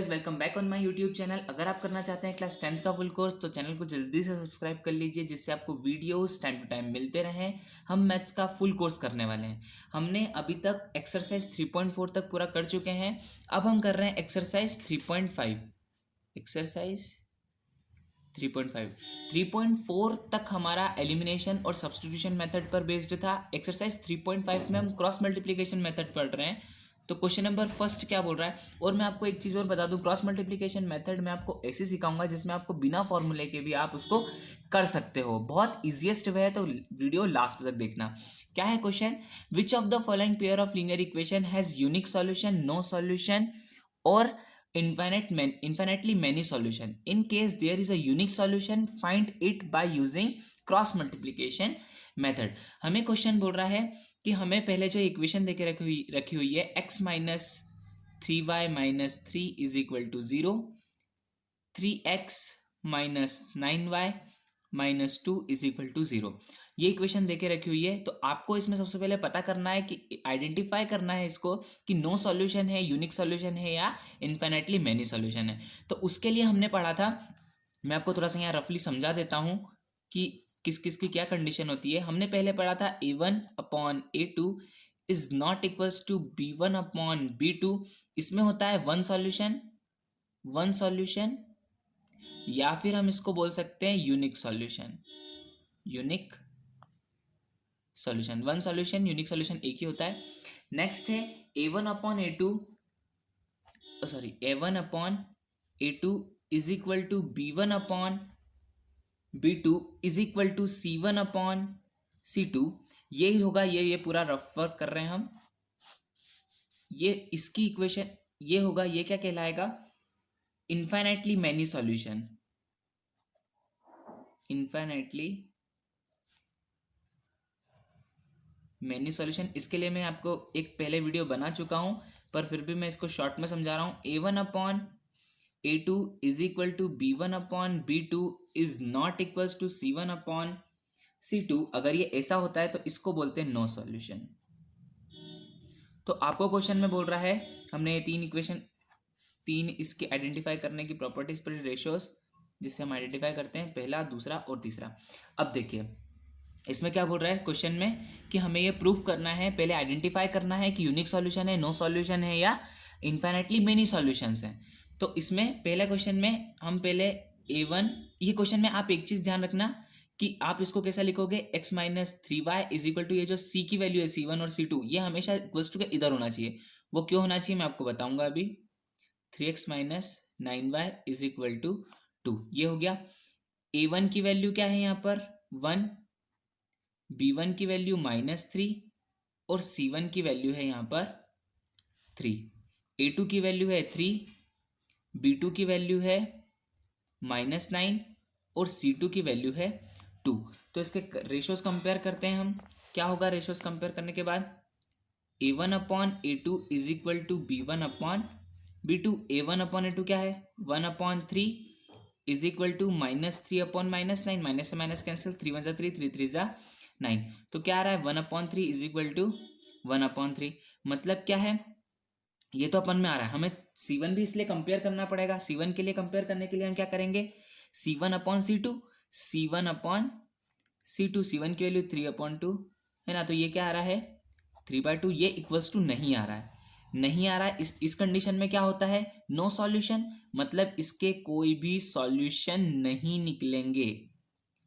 Guys, welcome back on my YouTube channel. अगर आप करना चाहते हैं क्लास 10th का फुल कोर्स तो चैनल को जल्दी से सब्सक्राइब कर लीजिए, जिससे आपको वीडियोस टाइम टू टाइम मिलते रहें। हम मैथ्स का फुल कोर्स करने वाले हैं। हमने अभी तक एक्सरसाइज 3.4 तक पूरा कर चुके हैं। अब हम कर रहे हैं एक्सरसाइज 3.5। एक्सरसाइज 3.5 3.4 तक हमारा एलिमिनेशन और सब्स्टिट्यूशन मेथड पर बेस्ड था। एक्सरसाइज 3.5 में हम क्रॉस मल्टीप्लिकेशन मेथड पढ़ रहे हैं। तो क्वेश्चन नंबर फर्स्ट क्या बोल रहा है, और मैं आपको एक चीज़ और बता दूं, क्रॉस मल्टीप्लिकेशन मेथड में आपको ऐसे सिखाऊंगा जिसमें आपको बिना फॉर्मूले के भी आप उसको कर सकते हो। बहुत इजीएस्ट वे है, तो वीडियो लास्ट तक देखना। क्या है question? Which of the following pair of linear equation has unique solution, no solution और infinitely many solution? In case there is a unique solution, find it by using cross multiplication method. हमें question बोल रहा है कि हमें पहले जो equation देके रखी हुई है, x minus 3y minus 3 is equal to 0, 3x minus 9y minus 2 is equal to 0, ये इक्वेशन देके रखी हुई है। तो आपको इसमें सबसे पहले पता करना है कि आइडेंटिफाई करना है इसको कि नो सॉल्यूशन है, यूनिक सॉल्यूशन है या इन्फिनिटली मैनी सॉल्यूशन है। तो उसके लिए हमने पढ़ा था, मैं आपको थोड़ा सा यहाँ रफली समझा देता हूँ कि किस किस की क्या कंडीशन होती है। हमने पहले पढ़ा था a1 upon a2 is not equals to b1 upon b2। इसमें होता है वन सॉल्यूशन या फिर हम इसको बोल सकते हैं unique solution. One solution, unique solution एक ही होता है। नेक्स्ट है a1 upon a2 is equal to b1 upon b2 is equal to c1 upon c2। ये होगा, ये पूरा रफ वर्क कर रहे हैं हम। ये इसकी इक्वेशन ये होगा, ये क्या कहलाएगा? Infinitely many solution. Many solution, इसके लिए मैं आपको एक पहले वीडियो बना चुका हूं, पर फिर भी मैं इसको शॉर्ट में समझा रहा हूं। a1 upon a2 is equal to b1 upon b2 is not equals to c1 upon c2। अगर ये ऐसा होता है तो इसको बोलते हैं नो सॉल्यूशन। तो आपको क्वेश्चन में बोल रहा है, हमने ये तीन इसके आइडेंटिफाई करने की प्रॉपर्टीज पर रेशियोज, जिससे हम आइडेंटिफाई करते हैं पहला, दूसरा और तीसरा। अब देखिए इसमें क्या बोल रहा है क्वेश्चन में कि हमें ये प्रूफ करना है, पहले आइडेंटिफाई करना है कि यूनिक सॉल्यूशन है, नो सॉल्यूशन है या इन्फिनिटली मेनी सॉल्यूशंस हैं। तो इसमें पहले क्वेश्चन में हम पहले a1, ये क्वेश्चन में आप एक चीज़ ध्यान रखना कि आप इसको कैसा लिखोगे, x minus 3y is equal to, ये जो c की वैल्यू है c1 और c2, ये हमेशा इक्वल्स टू के इधर होना चाहिए। वो क्यों होना चाहिए मैं आपको बताऊंगा अभी। 3x minus 9y is equal to 2, ये हो गया। a1 की वैल्यू क्या है यहाँ पर 1, b1 की वैल्यू -3 और c1 की वैल्यू है यहाँ पर 3, a2 की वैल्यू है 3, b2 की वैल्यू है -9 और c2 की वैल्यू है 2। तो इसके रेशियोज कंपेयर करते हैं हम। क्या होगा रेशियोज कंपेयर करने के बाद? a1 upon a2 is equal to b1 upon b2। a1 upon a2 क्या है 1 upon 3 is equal to -3 upon -9, minus से माइनस कैंसिल, 3 1 3, 3 3 9। तो क्या आ रहा है 1 upon 3 is equal to 1 upon 3। मतलब क्या है, ये तो अपन में आ रहा है, हमें c1 भी इसलिए कंपेयर करना पड़ेगा। c1 के लिए कंपेयर करने के लिए हम क्या करेंगे, c1 upon c2, c1 upon c2, c1 की वैल्यू 3 अपॉन 2 है ना। तो ये क्या आ रहा है 3/2, ये इक्वल्स टू नहीं आ रहा है, नहीं आ रहा है। इस कंडीशन में क्या होता है, नो सॉल्यूशन, मतलब इसके कोई भी सॉल्यूशन नहीं निकलेंगे।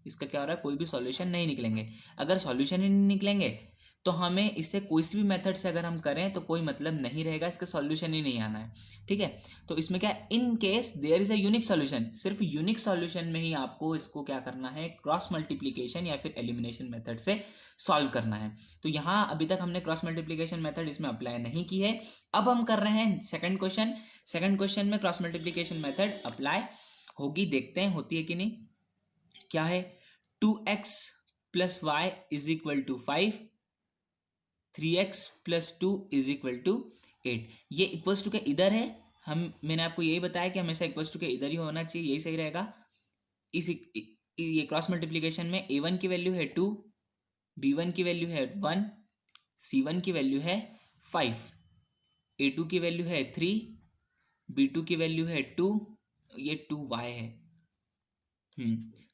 इसका क्या हो रहा है, कोई भी सॉल्यूशन नहीं निकलेंगे। अगर सॉल्यूशन ही नहीं निकलेंगे तो हमें इसे कोई सी भी मेथड से अगर हम करें तो कोई मतलब नहीं रहेगा, इसका सॉल्यूशन ही नहीं आना है। ठीक है, तो इसमें क्या, in case there is a unique solution, सिर्फ यूनिक सॉल्यूशन में ही आपको इसको क्या करना है, क्रॉस मल्टीप्लीकेशन या फिर एलिमिनेशन मेथड से सॉल्व करना है। तो यहाँ अभी तक हमने क्रॉस मल्टीप्लीकेशन मेथड इसमें अप्लाई नहीं की है। अब हम कर रहे हैं सेकंड क्वेश्चन में क्रॉस मल्टीप्लीकेशन मेथड अप्लाई होगी, देखते हैं होती है कि नहीं। क्या है, 2x plus Y is equal to 5, 3x plus 2 is equal to 8। ये इक्वल्स टू के इधर है, मैंने आपको यही बताया कि हमेशा इक्वल्स टू के इधर ही होना चाहिए, यही सही रहेगा। ये क्रॉस मल्टीप्लिकेशन में a1 की वैल्यू है 2, b1 की वैल्यू है 1, c1 की वैल्यू है 5, a2 की वैल्यू है 3, B2 की वैल्यू है 2, ये 2y है।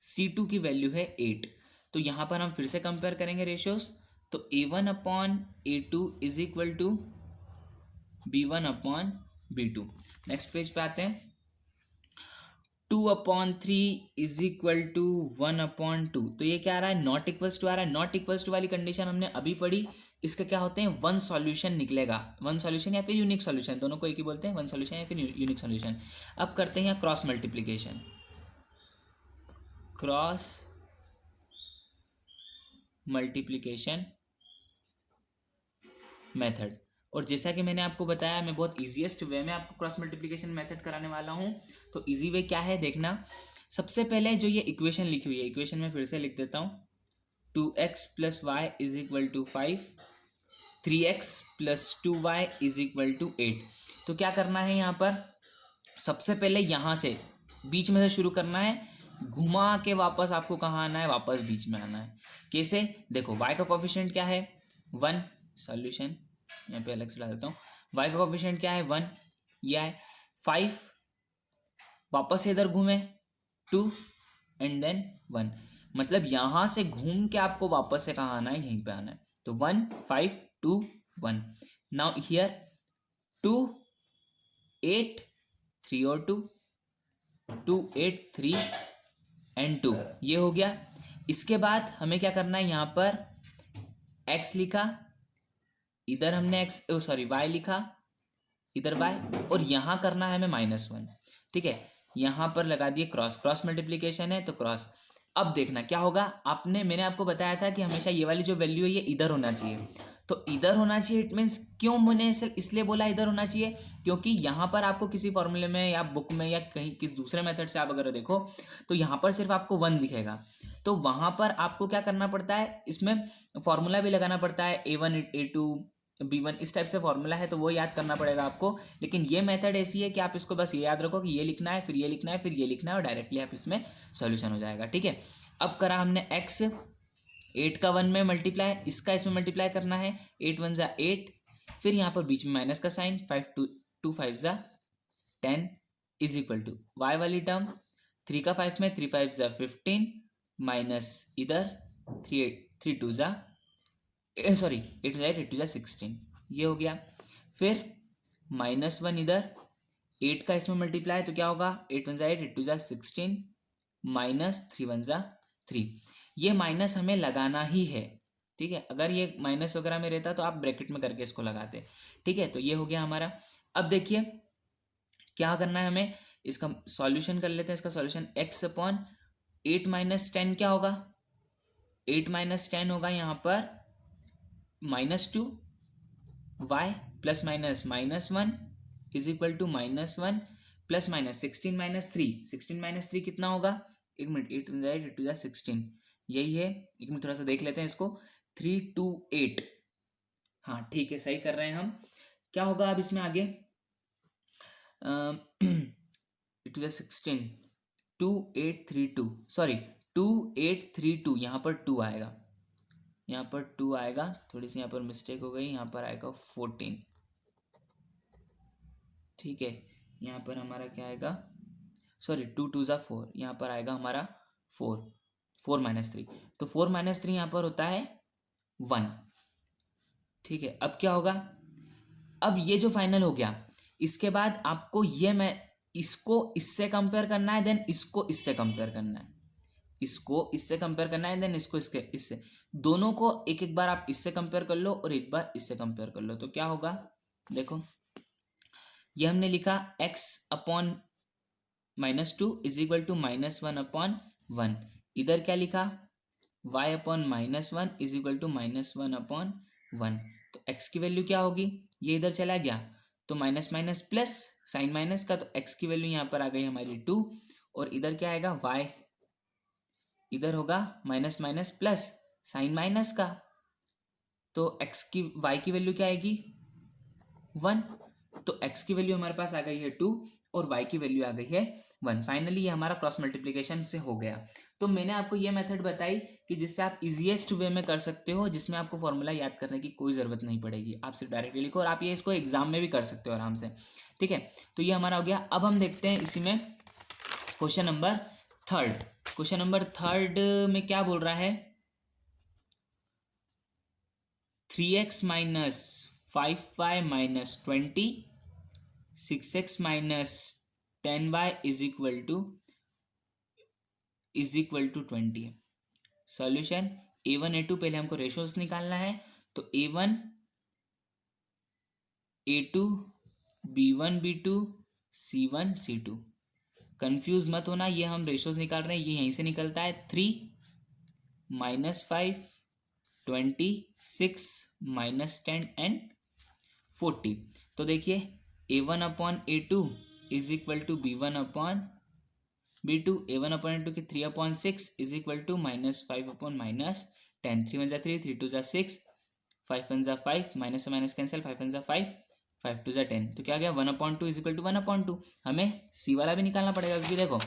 C2 की वैल्यू है 8। तो यहाँ पर हम फिर से कंपेयर करेंगे रेशियोज। तो A1/A2 is equal to B1/B2। Next page पे आते हैं। 2/3 इज इक्वल टू 1/2। तो ये क्या आ रहा है, नॉट इक्वल्स टू आ रहा है। नॉट इक्वल्स टू वाली कंडीशन हमने अभी पढ़ी। इसका क्या होते हैं, वन सॉल्यूशन निकलेगा। वन सॉल्यूशन या फिर यूनिक सॉल्यूशन, दोनों को एक ही बोलते हैं, वन सॉल्यूशन या फिर यूनिक सॉल्यूशन। अब करते हैं cross multiplication. Cross multiplication method. और जैसा कि मैंने आपको बताया, मैं बहुत ईजीएस्ट वे में आपको क्रॉस मल्टीप्लिकेशन मेथड कराने वाला हूँ। तो इजी वे क्या है देखना। सबसे पहले जो ये इक्वेशन लिखी हुई है, इक्वेशन में फिर से लिख देता हूँ। 2x + y = 5, 3x + 2y = 8। तो क्या करना है यहाँ पर, सबसे पहले यहाँ से बीच में से शुरू करना है, घुमा के वापस आपको कहाँ आना है, वापस बीच में आना है। कैसे, देखो y का कोफिशिएंट क्या है 1, सॉल्यूशन यहाँ पे अलग से ला देता हूँ। y का कोफिशिएंट क्या है 1, ये है 5, वापस से इधर घूमे 2 एंड देन 1। मतलब यहाँ से घूम के आपको वापस से कहाँ आना है, यहीं पे आना है। तो 1 5 2 1। नाउ हियर 2 8 3 और 2 2 8 3 एंड 2, ये हो गया। इसके बाद हमें क्या करना है, यहाँ पर x लिखा, इधर हमने y लिखा, इधर y, और यहाँ करना है हमें -1। ठीक है, यहाँ पर लगा दिए क्रॉस मल्टीप्लिकेशन है तो क्रॉस। अब देखना क्या होगा, मैंने आपको बताया था कि हमेशा ये वाली जो वैल्यू है ये इधर होना चाहिए। तो इधर होना चाहिए, इट मीन्स क्यों मैंने इसलिए बोला इधर होना चाहिए, क्योंकि यहाँ पर आपको किसी फॉर्मूले में या बुक में या कहीं किसी दूसरे मेथड से आप अगर देखो तो यहाँ पर सिर्फ आपको 1 दिखेगा। तो वहाँ पर आपको क्या करना पड़ता है, इसमें फॉर्मूला भी लगाना पड़ता है, A1 A2 B1 इस टाइप से फॉर्मूला है, तो वो याद करना पड़ेगा आपको। लेकिन ये मेथड ऐसी है कि आप इसको बस ये याद रखो कि ये लिखना है, फिर ये लिखना है, फिर ये लिखना है, और डायरेक्टली आप इसमें सॉल्यूशन हो जाएगा। ठीक है, अब करा हमने x 8 का 1 में मल्टीप्लाई, इसका इसमें मल्टीप्लाई करना है, 8 1 = 8, फिर यहाँ पर बीच में माइनस का sign, 5 2 5 = 10 is equal to y वाली टर्म 3 का 5 में 3 5 = 15 माइनस इधर 3 2 सॉरी 8 8 2 16, ये हो गया। फिर -1 इधर 8 का इसमें मल्टीप्लाई, तो क्या होगा 8 1 = 8 8 2 = 16 माइनस 3 1 = 3। ये माइनस हमें लगाना ही है। ठीक है, अगर ये माइनस वगैरह में रहता तो आप ब्रैकेट में करके इसको लगाते। ठीक है, तो ये हो गया हमारा। अब देखिए क्या करना है हमें, इसका सॉल्यूशन कर लेते हैं। इसका सॉल्यूशन x/8 - 10 क्या होगा, 8 - 10 होगा यहाँ पर -2 y + -1 इज इक्वल टू -1 + -16 - 3। 16 - 3 कितना होगा, एक मिनट, 8 1 = 8 8 2 = 16, यही है। एक मिनट थोड़ा सा देख लेते हैं इसको, 3 2 8, हाँ ठीक है, सही कर रहे हैं हम। क्या होगा अब इसमें आगे, 8 2 = 16, 2 8 3 2, सॉरी 2 8 3 2, यहाँ पर 2 आएगा, यहाँ पर 2 आएगा, थोड़ी सी यहाँ पर मिस्टेक हो गई, यहाँ पर आएगा 14। ठीक है, यहाँ पर हमारा क्या आएगा, सॉरी 2 2 = 4, यहाँ पर आएगा हमारा 4 4 - 3, तो 4 - 3 यहाँ पर होता है 1। ठीक है, अब क्या होगा, अब ये जो फाइनल हो गया, इसके बाद आपको इसको इससे कंपेयर करना है, देन इसको इससे कंपेयर करना है, इसको इससे कंपेयर करना है, देन इसको इससे, दोनों को एक एक बार आप इससे कंपेयर कर लो और एक बार इससे कंपेयर कर लो। तो क्या होगा, देखो ये हमने लिखा x/-2 इज इक्वल टू -1/1। इधर क्या लिखा, y/-1 इज इक्वल टू -1/1। तो x की वैल्यू क्या होगी, ये इधर चला गया तो minus minus plus, sign minus का, तो x की वैल्यू यहाँ पर आ गई हमारी 2, और इधर क्या आएगा y, इधर होगा minus minus plus, sign minus का, तो y की वैल्यू क्या आएगी 1। तो x की वैल्यू हमारे पास आ गई है 2, और y की वैल्यू आ गई है 1। फाइनली ये हमारा क्रॉस मल्टीप्लिकेशन से हो गया। तो मैंने आपको ये मेथड बताई कि जिससे आप इजीएस्ट वे में कर सकते हो, जिसमें आपको फॉर्मूला याद करने की कोई ज़रूरत नहीं पड़ेगी, आप सिर्फ डायरेक्टली लिखो और आप ये इसको एग्जाम में भी कर सकते हो आराम से। ठीक है, तो ये हमारा हो गया। अब हम देखते हैं इसी में question number third. Question number third में क्या बोल रहा है, 3x minus 5y minus 20, 6x minus 10y is equal to 20। Solution a1 a2, पहले हमको रेशोज निकालना है, तो a1 a2 b1 b2 c1 c2। Confuse मत होना, ये हम रेशोज निकाल रहे हैं, ये यहीं से निकलता है। 3 माइनस 5 20 6 माइनस 10 एंड 40। तो देखिए a1 upon a2 is equal to b1 upon b2, a1 upon a2 की 3 upon 6 is equal to minus 5 upon minus 10। 3 1 3, 3 2 6, 5 1 5, minus से माइनस कैंसिल, 5 1 5, 5 2 10। तो क्या आ गया, 1/2 इज इक्वल टू 1/2। हमें सी वाला भी निकालना पड़ेगा, क्योंकि देखो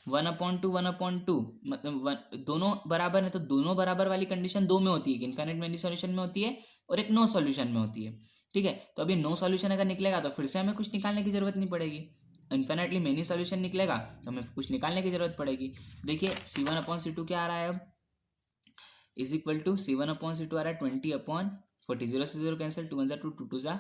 1/2 मतलब दोनों बराबर है, तो दोनों बराबर वाली कंडीशन दो में होती है, इनफाइनाइट मेनी सॉल्यूशन में होती है और एक नो सॉल्यूशन में होती है। ठीक है, तो अभी नो सॉल्यूशन अगर निकलेगा तो फिर से हमें कुछ निकालने की जरूरत नहीं पड़ेगी। इनफाइनाइटली मेनी सॉल्यूशन निकलेगा तो हमें कुछ निकालने की जरूरत पड़ेगी। देखिए c1/c2 क्या आ रहा है, अब इज इक्वल टू c1/c2 आ रहा है 20/40। 0 से 0 कैंसिल, 2 1 2, 2 2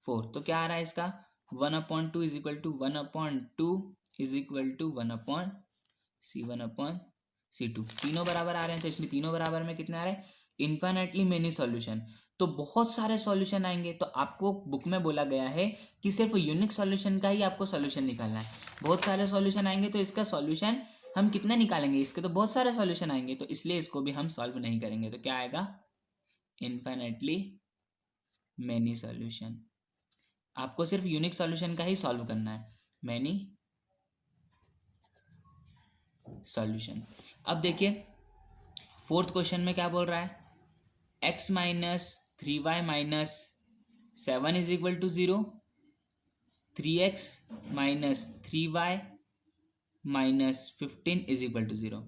4। तो क्या आ रहा है इसका, 1/2 is equal to 1/2 is equal to 1/c1/c2। तीनों बराबर आ रहे हैं, तो इसमें तीनों बराबर में कितने आ रहे हैं, इन्फाइनाइटली मेनी सॉल्यूशन। तो बहुत सारे सॉल्यूशन आएंगे, तो आपको बुक में बोला गया है कि सिर्फ यूनिक सॉल्यूशन का ही आपको सॉल्यूशन निकालना है। बहुत सारे सॉल्यूशन आएंगे तो इसका सॉल्यूशन हम कितने निकालेंगे, इसके तो बहुत सारे सॉल्यूशन आएंगे, तो इसलिए इसको भी हम सॉल्व नहीं करेंगे। तो क्या आएगा, इन्फाइनाइटली मेनी सॉल्यूशन। आपको सिर्फ यूनिक सॉल्यूशन का ही सॉल्व करना है, मेनी सॉल्यूशन। अब देखिए फोर्थ क्वेश्चन में क्या बोल रहा है, x minus 3y minus 7 is equal to 0, 3x minus 3y minus 15 is equal to 0।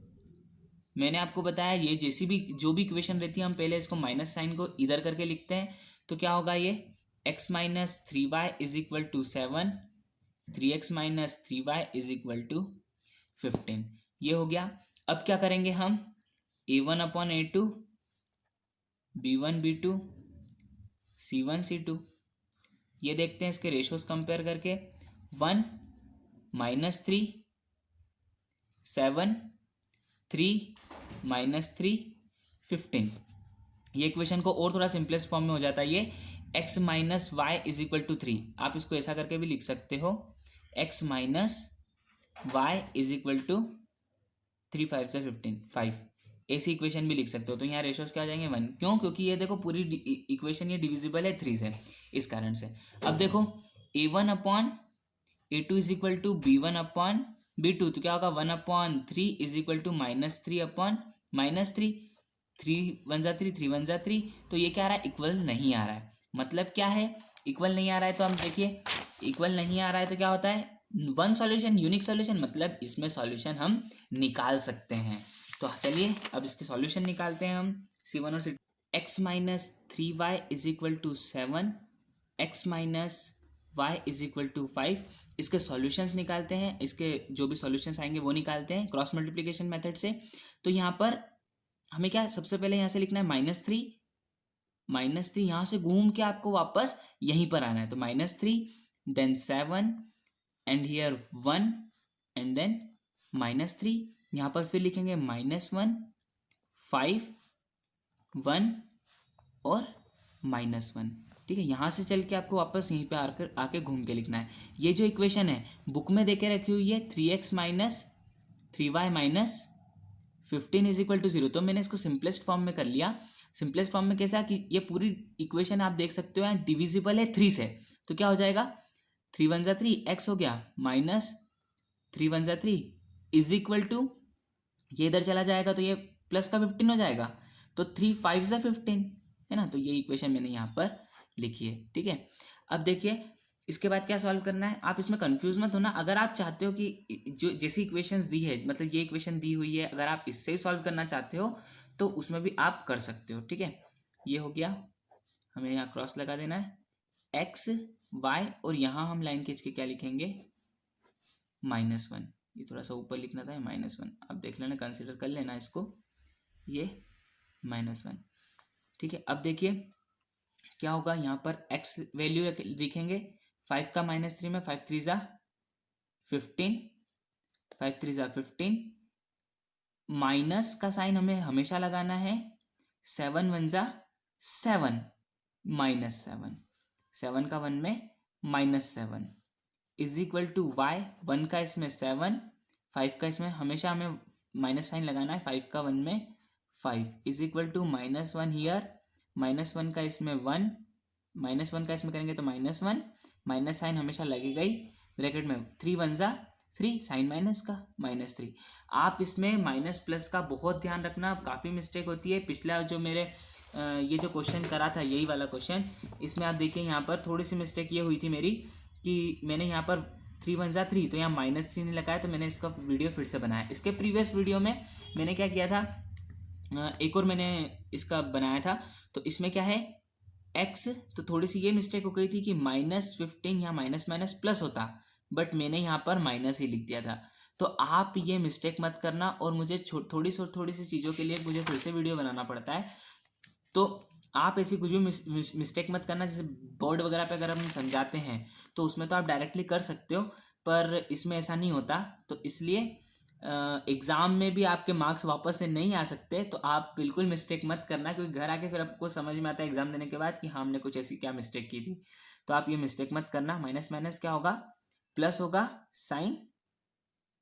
मैंने आपको बताया ये जैसी भी जो भी इक्वेशन रहती है, हम पहले इसको माइनस साइन को इधर करके लिखते हैं। तो क्या होगा, ये x minus 3y is equal to 7, 3x minus 3y is equal to 15। ये हो गया। अब क्या करेंगे हम, a1/a2 b1 b2 c1 c2, ये देखते हैं इसके रेशोज कंपेयर करके। 1 माइनस 3 7 3 माइनस 3 15। ये इक्वेशन को और थोड़ा सिंपलेस्ट फॉर्म में हो जाता है, ये x minus Y is equal to 3। आप इसको ऐसा करके भी लिख सकते हो, x minus Y is equal to 3 5 से 15 5। ऐसी इक्वेशन भी लिख सकते हो। तो यहाँ रेशोज क्या आ जाएंगे 1, क्यों, क्योंकि ये देखो पूरी इक्वेशन ये डिविजिबल है 3 से, इस कारण से। अब देखो a1/a2 is equal to b1/b2, तो क्या होगा 1/3 इज इक्वल टू -3/-3। 3 1 3, 3 1 3। तो ये क्या आ रहा है, इक्वल नहीं आ रहा है। मतलब क्या है, इक्वल नहीं आ रहा है, तो हम देखिए इक्वल नहीं आ रहा है तो क्या होता है, वन सॉल्यूशन यूनिक सॉल्यूशन, मतलब इसमें सॉल्यूशन हम निकाल सकते हैं। तो चलिए अब इसके सॉल्यूशन निकालते हैं हम, c1 और c2। x minus 3y is equal to 7, x minus Y is equal to 5। इसके सॉल्यूशंस निकालते हैं, इसके जो भी सॉल्यूशंस आएंगे वो निकालते हैं क्रॉस मल्टीप्लिकेशन मेथड से। तो यहाँ पर हमें क्या, सबसे पहले यहाँ से लिखना है -3 यहाँ से घूम के आपको वापस यहीं पर आना है। तो -3 then 7 and here 1 and then -3। यहाँ पर फिर लिखेंगे -1 5 1 और -1। ठीक है, यहाँ से चल के आपको वापस यहीं पे आके घूम के लिखना है। ये जो इक्वेशन है बुक में देके रखी हुई है 3x minus 3y minus 15 is equal to 0। तो मैंने इसको सिंपलेस्ट फॉर्म में कर लिया। सिंपलेस्ट फॉर्म में कैसा कि ये पूरी इक्वेशन आप देख सकते हो यहाँ डिविजिबल है 3 से। तो क्या हो जाएगा, 3 1 3 x हो गया माइनस 3 1 3 इज इक्वल टू, ये इधर चला जाएगा तो ये प्लस का 15 हो जाएगा। तो 3 5 15 है ना। तो ये इक्वेशन मैंने यहाँ पर लिखी है। ठीक है, अब देखिए इसके बाद क्या सॉल्व करना है, आप इसमें कंफ्यूज मत होना। अगर आप चाहते हो कि जो जैसी इक्वेशंस दी है, मतलब ये इक्वेशन दी हुई है, अगर आप इससे ही सॉल्व करना चाहते हो तो उसमें भी आप कर सकते हो, ठीक है। ये हो गया, हमें यहाँ क्रॉस लगा देना है, एक्स वाई, और यहाँ हम लाइन खींच के क्या लिखेंगे, -1। ये थोड़ा सा ऊपर लिखना था, -1, आप देख लेना, कंसिडर कर लेना इसको, ये -1, ठीक है। अब देखिए क्या होगा, यहाँ पर x वैल्यू लिखेंगे, 5 का -3 में 5 3 ज़ा 15, 5 3 ज़ा 15, माइनस का साइन हमें हमेशा लगाना है, 7 1 ज़ा 7, -7, 7 का 1 में -7 इज इक्वल टू वाई, 1 का इसमें 7, 5 का इसमें हमेशा हमें माइनस साइन लगाना है, 5 का 1 में 5 इज इक्वल टू -1 हियर, -1 का इसमें 1, -1 का इसमें करेंगे तो -1, माइनस साइन हमेशा लगेगा ही, ब्रैकेट में 3 1 ज़ा 3, साइन माइनस का -3। आप इसमें माइनस प्लस का बहुत ध्यान रखना, काफ़ी मिस्टेक होती है। पिछला जो मेरे ये जो क्वेश्चन करा था, यही वाला क्वेश्चन, इसमें आप देखिए यहाँ पर थोड़ी सी मिस्टेक ये हुई थी मेरी कि मैंने यहाँ पर 3 1 ज़ा 3, तो यहाँ -3 नहीं लगाया, तो मैंने इसका वीडियो फिर से बनाया। इसके प्रीवियस वीडियो में मैंने क्या किया था, एक और मैंने इसका बनाया था, तो इसमें क्या है x, तो थोड़ी सी ये मिस्टेक हो गई थी कि -15 यहाँ माइनस माइनस प्लस होता, बट मैंने यहाँ पर माइनस ही लिख दिया था। तो आप ये मिस्टेक मत करना, और मुझे थोड़ी सी चीज़ों के लिए मुझे फिर से वीडियो बनाना पड़ता है, तो आप ऐसी कुछ भी मिस्टेक मत करना। जैसे बोर्ड वगैरह पे अगर हम समझाते हैं तो उसमें तो आप डायरेक्टली कर सकते हो, पर इसमें ऐसा नहीं होता, तो इसलिए एग्ज़ाम में भी आपके मार्क्स वापस से नहीं आ सकते। तो आप बिल्कुल मिस्टेक मत करना, क्योंकि घर आके फिर आपको समझ में आता है एग्ज़ाम देने के बाद कि हाँ हमने कुछ ऐसी क्या मिस्टेक की थी। तो आप ये मिस्टेक मत करना। माइनस माइनस क्या होगा, प्लस होगा, साइन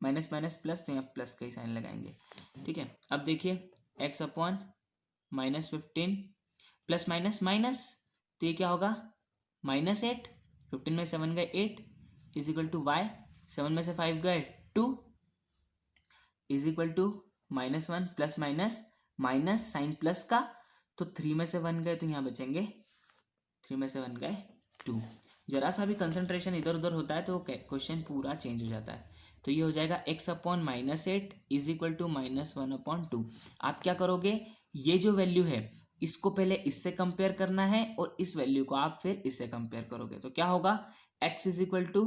माइनस माइनस प्लस, तो यहाँ प्लस का ही साइन लगाएंगे, ठीक है। अब देखिए x upon -15 plus minus minus, तो ये क्या होगा, -8, 15 में 7 गए 8 इज इक्वल टू वाई, 7 में से 5 गए 2 is equal to -1 plus minus minus sign plus का, तो 3 में से 1 गए तो यहाँ बचेंगे 3 में से 1 गए 2। जरा सा भी कंसंट्रेशन इधर उधर होता है तो क्वेश्चन पूरा चेंज हो जाता है। तो ये हो जाएगा x upon -8 is equal to -1/2। आप क्या करोगे, ये जो वैल्यू है इसको पहले इससे कंपेयर करना है, और इस वैल्यू को आप फिर इससे कंपेयर करोगे, तो क्या होगा, x इज इक्वल टू,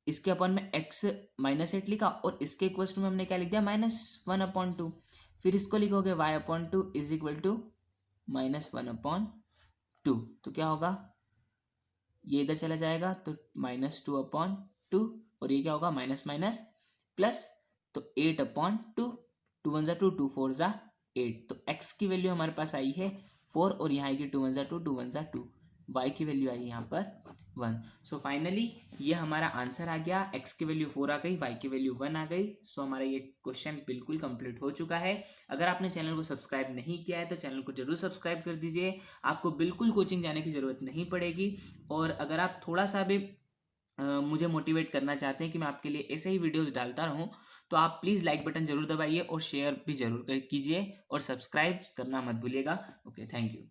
इसके अपन में x -8 लिखा, और इसके इक्वल टू में हमने क्या लिख दिया, -1/2। फिर इसको लिखोगे y/2 इज इक्वल टू -1/2, तो क्या होगा, ये इधर चला जाएगा तो -2/2, और ये क्या होगा, माइनस माइनस प्लस, तो 8/2, 2 1 ज़ा 2, 2 4 ज़ा 8, तो x की वैल्यू हमारे पास आई है 4, और यहाँ आएगी 2 1 ज़ा 2, 2 1 ज़ा 2, y की वैल्यू आई यहाँ पर 1। सो फाइनली ये हमारा आंसर आ गया, x की वैल्यू 4 आ गई, y की वैल्यू 1 आ गई। सो हमारा ये क्वेश्चन बिल्कुल कंप्लीट हो चुका है। अगर आपने चैनल को सब्सक्राइब नहीं किया है तो चैनल को जरूर सब्सक्राइब कर दीजिए, आपको बिल्कुल कोचिंग जाने की ज़रूरत नहीं पड़ेगी। और अगर आप थोड़ा सा भी मुझे मोटिवेट करना चाहते हैं कि मैं आपके लिए ऐसे ही वीडियोस डालता रहूं, तो आप प्लीज़ लाइक बटन जरूर दबाइए और शेयर भी जरूर कीजिए, और सब्सक्राइब करना मत भूलिएगा। Okay, thank you.